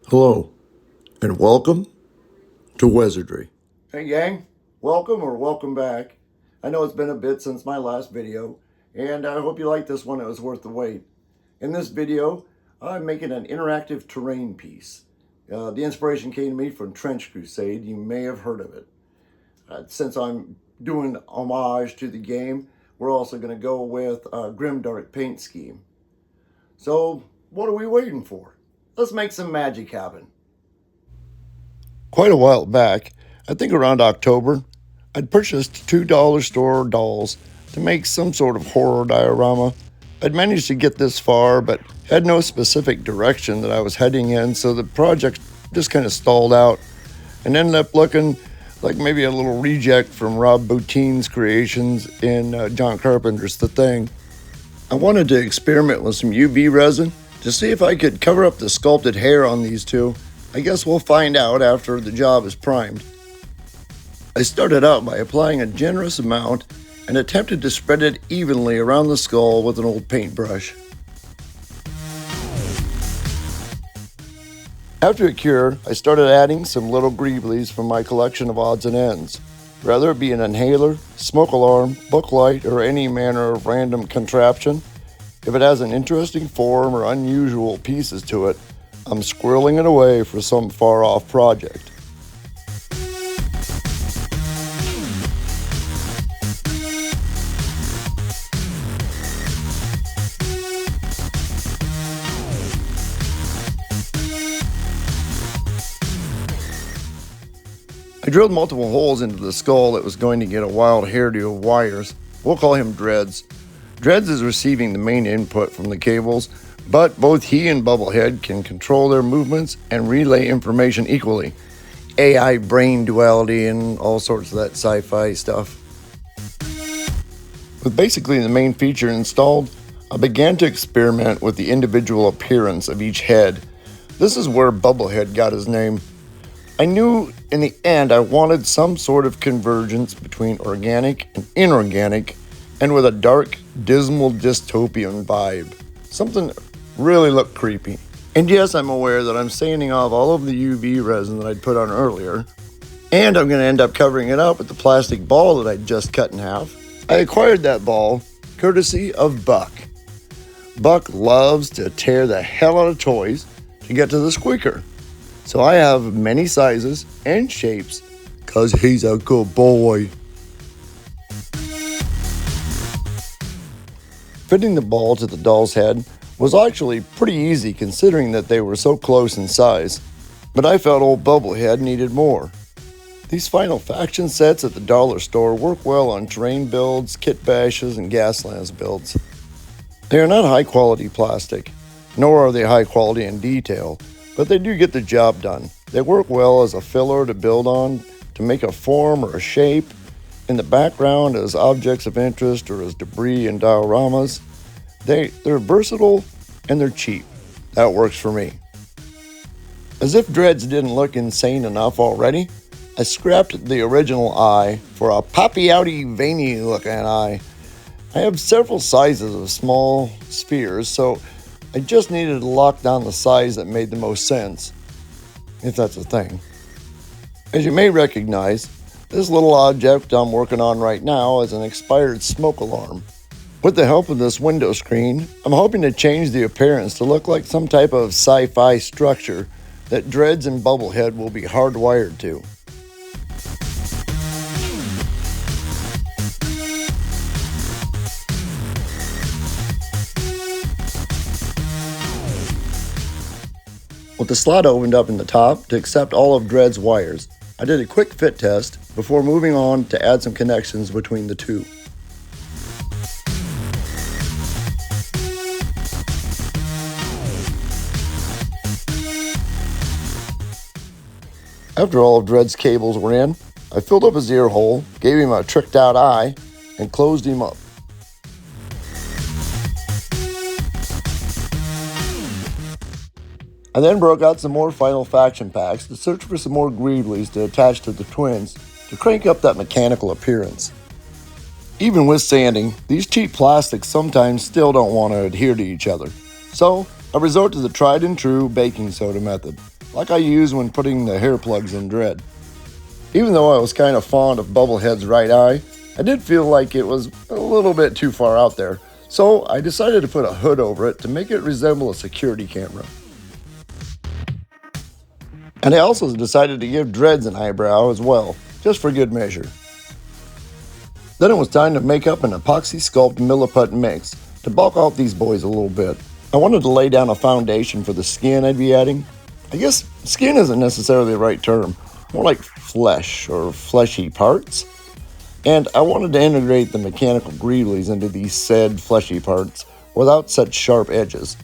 Hello, and welcome to Wizardry. Hey gang, welcome or welcome back. I know it's been a bit since my last video, and I hope you liked this one. It was worth the wait. In this video, I'm making an interactive terrain piece. The inspiration came to me from Trench Crusade. You may have heard of it. Since I'm doing homage to the game, we're also going to go with a Grimdark paint scheme. So, what are we waiting for? Let's make some magic happen. Quite a while back, I think around October, I'd purchased $2 store dolls to make some sort of horror diorama. I'd managed to get this far, but had no specific direction that I was heading in, so the project just kind of stalled out and ended up looking like maybe a little reject from Rob Boutine's creations in John Carpenter's The Thing. I wanted to experiment with some UV resin to see if I could cover up the sculpted hair on these two. I guess we'll find out after the job is primed. I started out by applying a generous amount and attempted to spread it evenly around the skull with an old paintbrush. After it cured, I started adding some little greeblies from my collection of odds and ends. Whether it be an inhaler, smoke alarm, book light, or any manner of random contraption, if it has an interesting form or unusual pieces to it, I'm squirreling it away for some far-off project. I drilled multiple holes into the skull that was going to get a wild hairdo of wires. We'll call him Dreads. Dreads is receiving the main input from the cables, but both he and Bubblehead can control their movements and relay information equally. AI brain duality and all sorts of that sci-fi stuff. With basically the main feature installed, I began to experiment with the individual appearance of each head. This is where Bubblehead got his name. I knew in the end I wanted some sort of convergence between organic and inorganic, and with a dark, dismal dystopian vibe. Something really looked creepy. And yes, I'm aware that I'm sanding off all of the UV resin that I'd put on earlier, and I'm going to end up covering it up with the plastic ball that I'd just cut in half. I acquired that ball courtesy of Buck. Buck loves to tear the hell out of toys to get to the squeaker. So I have many sizes and shapes, 'cause he's a good boy. Fitting the ball to the doll's head was actually pretty easy considering that they were so close in size, but I felt old Bubblehead needed more. These final faction sets at the dollar store work well on terrain builds, kit bashes, and Gaslands builds. They are not high quality plastic, nor are they high quality in detail, but they do get the job done. They work well as a filler to build on, to make a form or a shape, in the background as objects of interest or as debris in dioramas. They're versatile and they're cheap. That works for me. As if Dreads didn't look insane enough already, I scrapped the original eye for a poppy-outy, veiny looking eye. I have several sizes of small spheres, so I just needed to lock down the size that made the most sense, if that's a thing. As you may recognize, this little object I'm working on right now is an expired smoke alarm. With the help of this window screen, I'm hoping to change the appearance to look like some type of sci-fi structure that Dreads and Bubblehead will be hardwired to. With the slot opened up in the top to accept all of Dread's wires, I did a quick fit test before moving on to add some connections between the two. After all of Dread's cables were in, I filled up his ear hole, gave him a tricked out eye, and closed him up. I then broke out some more final faction packs to search for some more greeblies to attach to the twins to crank up that mechanical appearance. Even with sanding, these cheap plastics sometimes still don't want to adhere to each other, so I resort to the tried and true baking soda method. like I use when putting the hair plugs in Dread. Even though I was kind of fond of Bubblehead's right eye, I did feel like it was a little bit too far out there, so I decided to put a hood over it to make it resemble a security camera. And I also decided to give Dreads an eyebrow as well, just for good measure. Then it was time to make up an epoxy sculpt milliput mix to bulk out these boys a little bit. I wanted to lay down a foundation for the skin I'd be adding. I guess skin isn't necessarily the right term, more like flesh or fleshy parts. And I wanted to integrate the mechanical greeblies into these said fleshy parts without such sharp edges.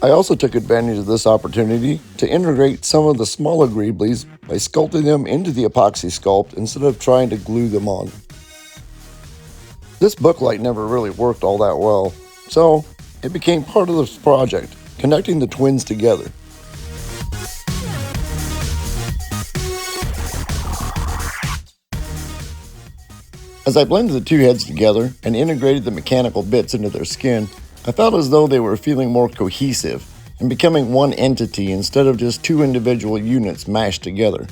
I also took advantage of this opportunity to integrate some of the smaller greeblies by sculpting them into the epoxy sculpt instead of trying to glue them on. This booklight never really worked all that well, so it became part of this project, connecting the twins together. As I blended the two heads together and integrated the mechanical bits into their skin, I felt as though they were feeling more cohesive and becoming one entity instead of just two individual units mashed together.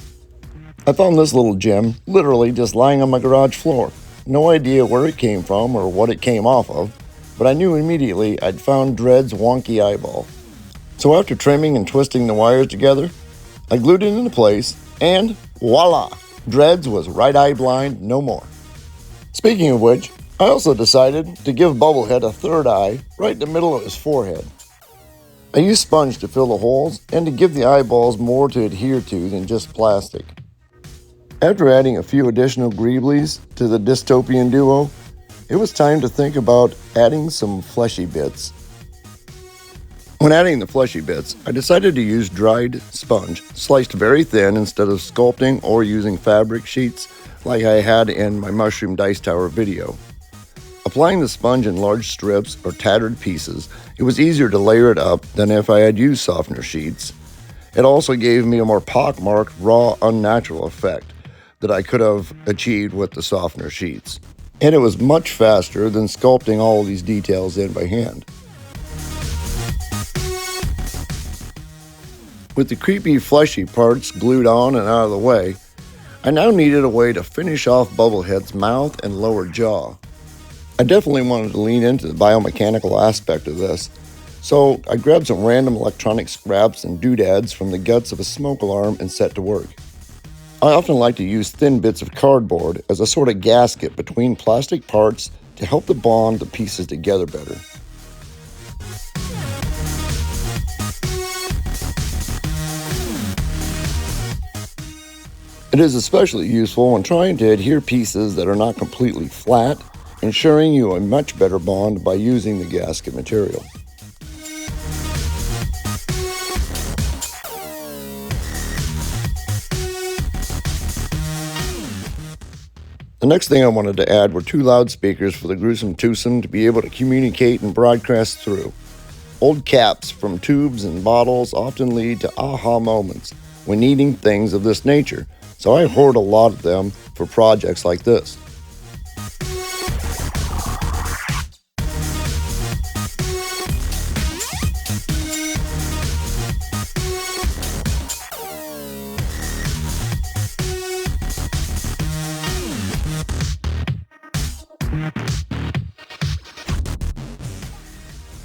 I found this little gem literally just lying on my garage floor. No idea where it came from or what it came off of, but I knew immediately I'd found Dread's wonky eyeball. So after trimming and twisting the wires together, I glued it into place and voila! Dreads was right eye blind no more. Speaking of which, I also decided to give Bubblehead a third eye right in the middle of his forehead. I used sponge to fill the holes and to give the eyeballs more to adhere to than just plastic. After adding a few additional greeblies to the dystopian duo, it was time to think about adding some fleshy bits. When adding the fleshy bits, I decided to use dried sponge, sliced very thin instead of sculpting or using fabric sheets like I had in my Mushroom Dice Tower video. Applying the sponge in large strips or tattered pieces, it was easier to layer it up than if I had used softener sheets. It also gave me a more pockmarked, raw, unnatural effect that I could have achieved with the softener sheets. And it was much faster than sculpting all of these details in by hand. With the creepy fleshy parts glued on and out of the way, I now needed a way to finish off Bubblehead's mouth and lower jaw. I definitely wanted to lean into the biomechanical aspect of this, so I grabbed some random electronic scraps and doodads from the guts of a smoke alarm and set to work. I often like to use thin bits of cardboard as a sort of gasket between plastic parts to help to bond the pieces together better. It is especially useful when trying to adhere pieces that are not completely flat, ensuring you a much better bond by using the gasket material. The next thing I wanted to add were two loudspeakers for the gruesome twosome to be able to communicate and broadcast through. Old caps from tubes and bottles often lead to aha moments when needing things of this nature, so I hoard a lot of them for projects like this.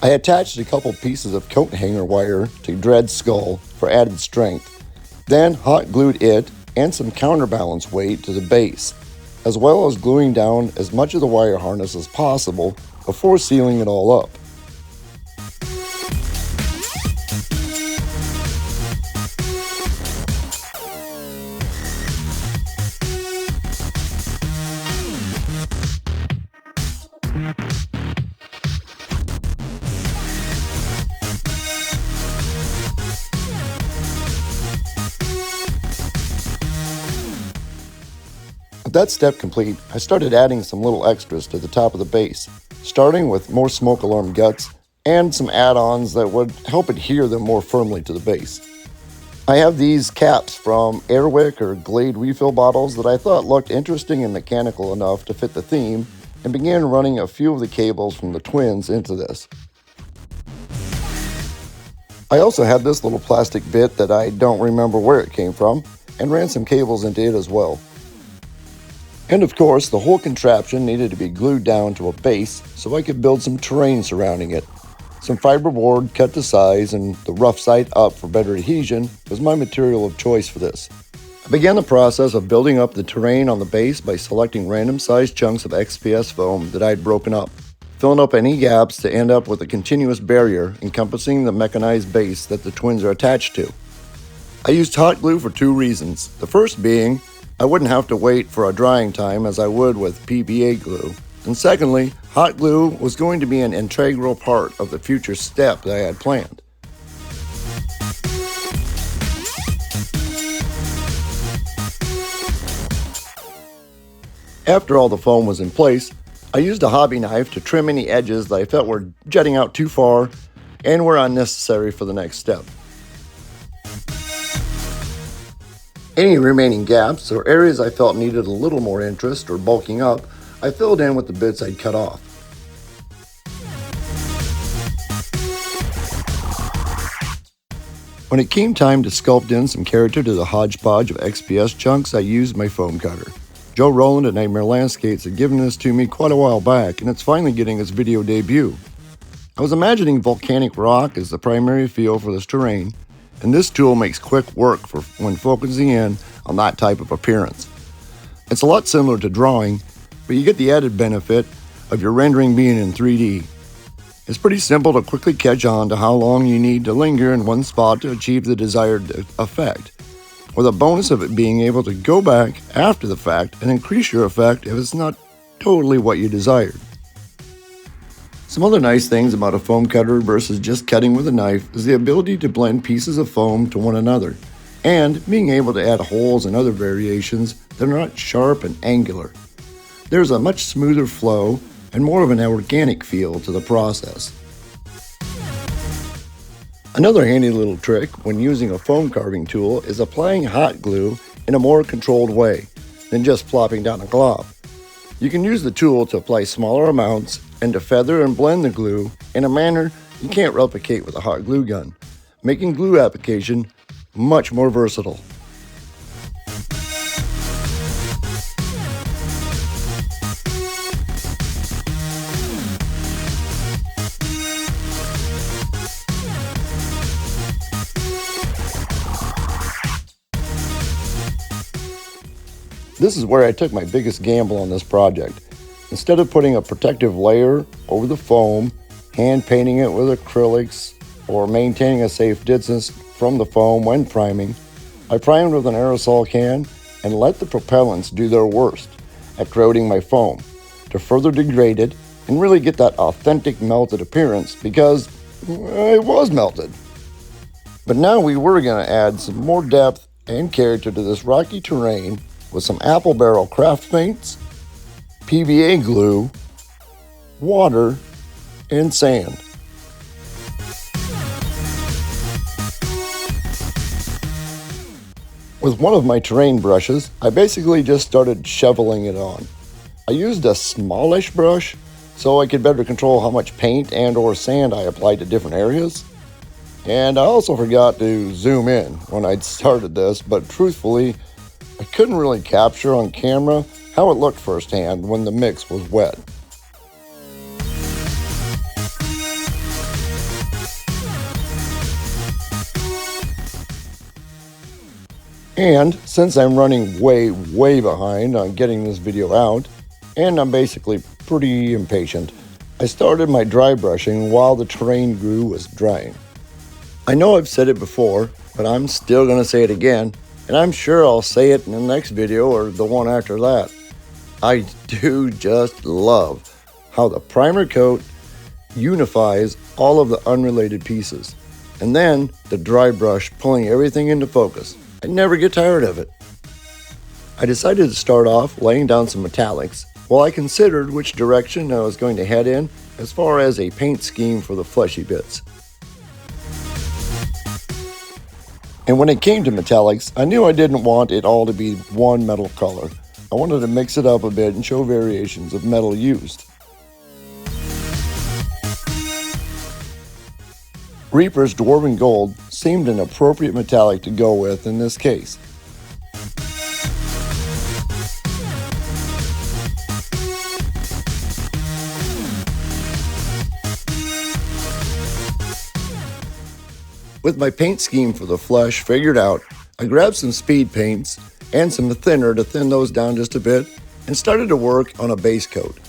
I attached a couple pieces of coat hanger wire to Dread's skull for added strength, then hot glued it and some counterbalance weight to the base, as well as gluing down as much of the wire harness as possible before sealing it all up. With that step complete, I started adding some little extras to the top of the base, starting with more smoke alarm guts and some add-ons that would help adhere them more firmly to the base. I have these caps from Airwick or Glade refill bottles that I thought looked interesting and mechanical enough to fit the theme, and began running a few of the cables from the twins into this. I also had this little plastic bit that I don't remember where it came from, and ran some cables into it as well. And of course, the whole contraption needed to be glued down to a base so I could build some terrain surrounding it. Some fiberboard cut to size and the rough side up for better adhesion was my material of choice for this. I began the process of building up the terrain on the base by selecting random sized chunks of XPS foam that I had broken up, filling up any gaps to end up with a continuous barrier encompassing the mechanized base that the twins are attached to. I used hot glue for two reasons. The first being, I wouldn't have to wait for a drying time as I would with PVA glue. And secondly, hot glue was going to be an integral part of the future step that I had planned. After all the foam was in place, I used a hobby knife to trim any edges that I felt were jutting out too far and were unnecessary for the next step. Any remaining gaps or areas I felt needed a little more interest or bulking up, I filled in with the bits I'd cut off. When it came time to sculpt in some character to the hodgepodge of XPS chunks, I used my foam cutter. Joe Rowland at Nightmare Landscapes had given this to me quite a while back, and it's finally getting its video debut. I was imagining volcanic rock as the primary feel for this terrain, and this tool makes quick work for when focusing in on that type of appearance. It's a lot similar to drawing, but you get the added benefit of your rendering being in 3D. It's pretty simple to quickly catch on to how long you need to linger in one spot to achieve the desired effect, with a bonus of it being able to go back after the fact and increase your effect if it's not totally what you desired. Some other nice things about a foam cutter versus just cutting with a knife is the ability to blend pieces of foam to one another, and being able to add holes and other variations that are not sharp and angular. There's a much smoother flow and more of an organic feel to the process. Another handy little trick when using a foam carving tool is applying hot glue in a more controlled way than just plopping down a glob. You can use the tool to apply smaller amounts and to feather and blend the glue in a manner you can't replicate with a hot glue gun, making glue application much more versatile. This is where I took my biggest gamble on this project. Instead of putting a protective layer over the foam, hand painting it with acrylics, or maintaining a safe distance from the foam when priming, I primed with an aerosol can and let the propellants do their worst at corroding my foam to further degrade it and really get that authentic melted appearance because it was melted. But now we were going to add some more depth and character to this rocky terrain with some apple barrel craft paints, PVA glue, water, and sand. With one of my terrain brushes, I basically just started shoveling it on. I used a smallish brush so I could better control how much paint and or sand I applied to different areas. And I also forgot to zoom in when I'd started this, but truthfully, I couldn't really capture on camera how it looked firsthand when the mix was wet. And since I'm running way behind on getting this video out, and I'm basically pretty impatient, I started my dry brushing while the terrain glue was drying. I know I've said it before, but I'm still going to say it again, and I'm sure I'll say it in the next video or the one after that. I do just love how the primer coat unifies all of the unrelated pieces, and then the dry brush pulling everything into focus. I never get tired of it. I decided to start off laying down some metallics while I considered which direction I was going to head in as far as a paint scheme for the fleshy bits. And when it came to metallics, I knew I didn't want it all to be one metal color. I wanted to mix it up a bit and show variations of metal used. Reaper's Dwarven Gold seemed an appropriate metallic to go with in this case. With my paint scheme for the flesh figured out, I grabbed some speed paints and some thinner to thin those down just a bit and started to work on a base coat.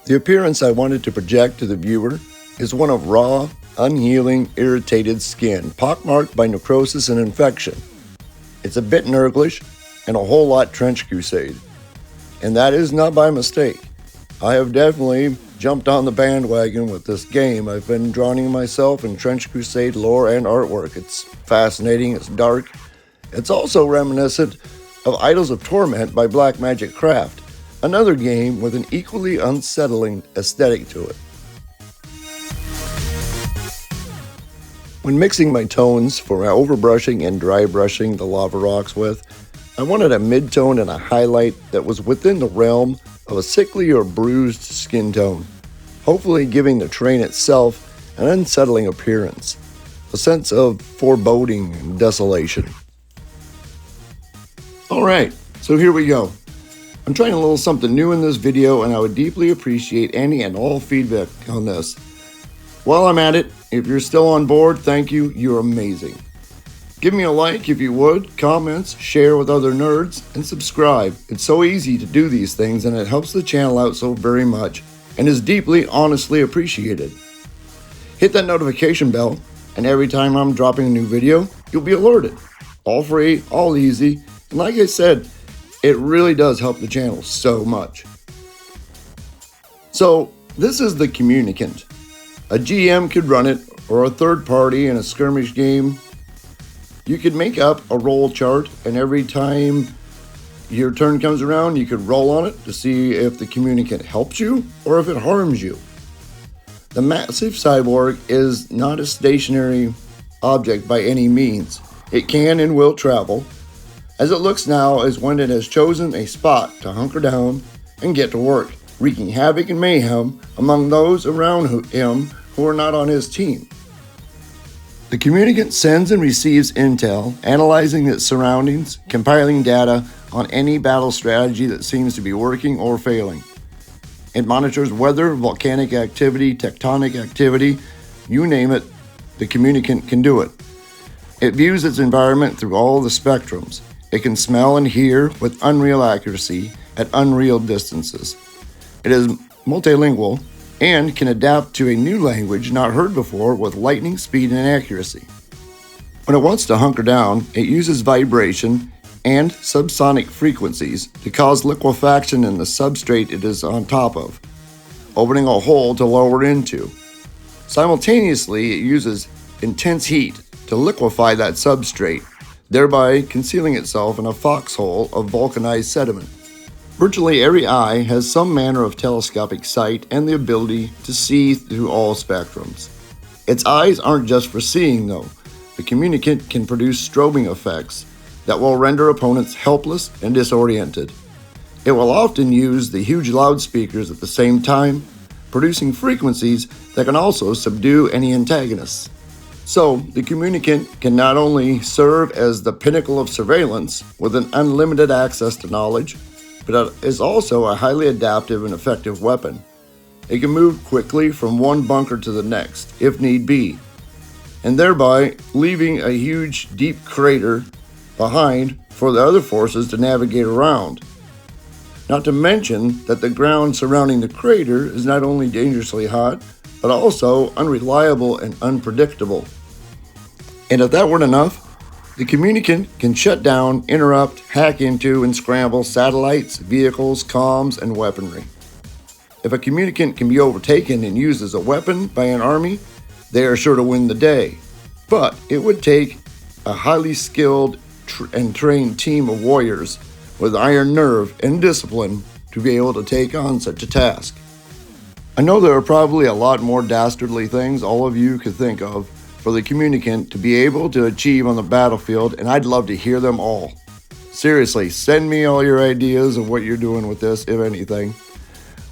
The appearance I wanted to project to the viewer is one of raw, unhealing, irritated skin, pockmarked by necrosis and infection. It's a bit nurglish and a whole lot Trench Crusade. And that is not by mistake. I have definitely jumped on the bandwagon with this game. I've been drowning myself in Trench Crusade lore and artwork. It's fascinating, it's dark. It's also reminiscent of Idols of Torment by Black Magic Craft, another game with an equally unsettling aesthetic to it. When mixing my tones for my overbrushing and dry brushing the lava rocks with, I wanted a mid-tone and a highlight that was within the realm of a sickly or bruised skin tone, hopefully giving the terrain itself an unsettling appearance, a sense of foreboding and desolation. Alright, so here we go. I'm trying a little something new in this video, and I would deeply appreciate any and all feedback on this. While I'm at it, if you're still on board, thank you, you're amazing. Give me a like if you would, comments, share with other nerds, and subscribe. It's so easy to do these things, and it helps the channel out so very much, and is deeply, honestly appreciated. Hit that notification bell, and every time I'm dropping a new video, you'll be alerted. All free, all easy, and like I said, it really does help the channel so much. So, this is the Communicant. A GM could run it, or a third party in a skirmish game. You could make up a roll chart, and every time your turn comes around, you could roll on it to see if the Communicant helps you or if it harms you. The massive cyborg is not a stationary object by any means. It can and will travel. As it looks now is when it has chosen a spot to hunker down and get to work, wreaking havoc and mayhem among those around him who are not on his team. The Communicant sends and receives intel, analyzing its surroundings, compiling data on any battle strategy that seems to be working or failing. It monitors weather, volcanic activity, tectonic activity, you name it, the Communicant can do it. It views its environment through all the spectrums. It can smell and hear with unreal accuracy at unreal distances. It is multilingual and can adapt to a new language not heard before with lightning speed and accuracy. When it wants to hunker down, it uses vibration and subsonic frequencies to cause liquefaction in the substrate it is on top of, opening a hole to lower into. Simultaneously, it uses intense heat to liquefy that substrate, thereby concealing itself in a foxhole of vulcanized sediment. Virtually every eye has some manner of telescopic sight and the ability to see through all spectrums. Its eyes aren't just for seeing, though. The Communicant can produce strobing effects that will render opponents helpless and disoriented. It will often use the huge loudspeakers at the same time, producing frequencies that can also subdue any antagonists. So, the Communicant can not only serve as the pinnacle of surveillance with an unlimited access to knowledge, but it is also a highly adaptive and effective weapon. It can move quickly from one bunker to the next, if need be, and thereby leaving a huge, deep crater behind for the other forces to navigate around. Not to mention that the ground surrounding the crater is not only dangerously hot, but also unreliable and unpredictable. And if that weren't enough, the Communicant can shut down, interrupt, hack into, and scramble satellites, vehicles, comms, and weaponry. If a Communicant can be overtaken and used as a weapon by an army, they are sure to win the day. But it would take a highly skilled and trained team of warriors with iron nerve and discipline to be able to take on such a task. I know there are probably a lot more dastardly things all of you could think of for the Communicant to be able to achieve on the battlefield, and I'd love to hear them all. Seriously, send me all your ideas of what you're doing with this, if anything.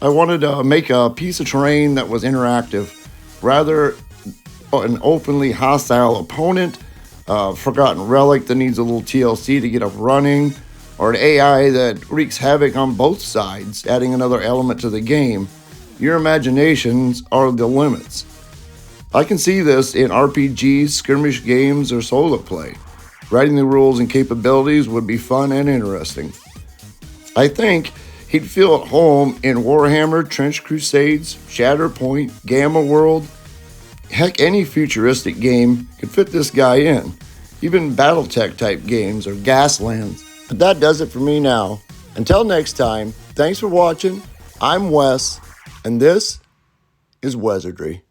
I wanted to make a piece of terrain that was interactive, rather an openly hostile opponent, a forgotten relic that needs a little TLC to get up running, or an AI that wreaks havoc on both sides, adding another element to the game, your imaginations are the limits. I can see this in RPGs, skirmish games, or solo play. Writing the rules and capabilities would be fun and interesting. I think he'd feel at home in Warhammer, Trench Crusades, Shatterpoint, Gamma World. Heck, any futuristic game could fit this guy in. Even Battletech type games or Gaslands. But that does it for me now. Until next time, thanks for watching. I'm Wes, and this is Wizardry.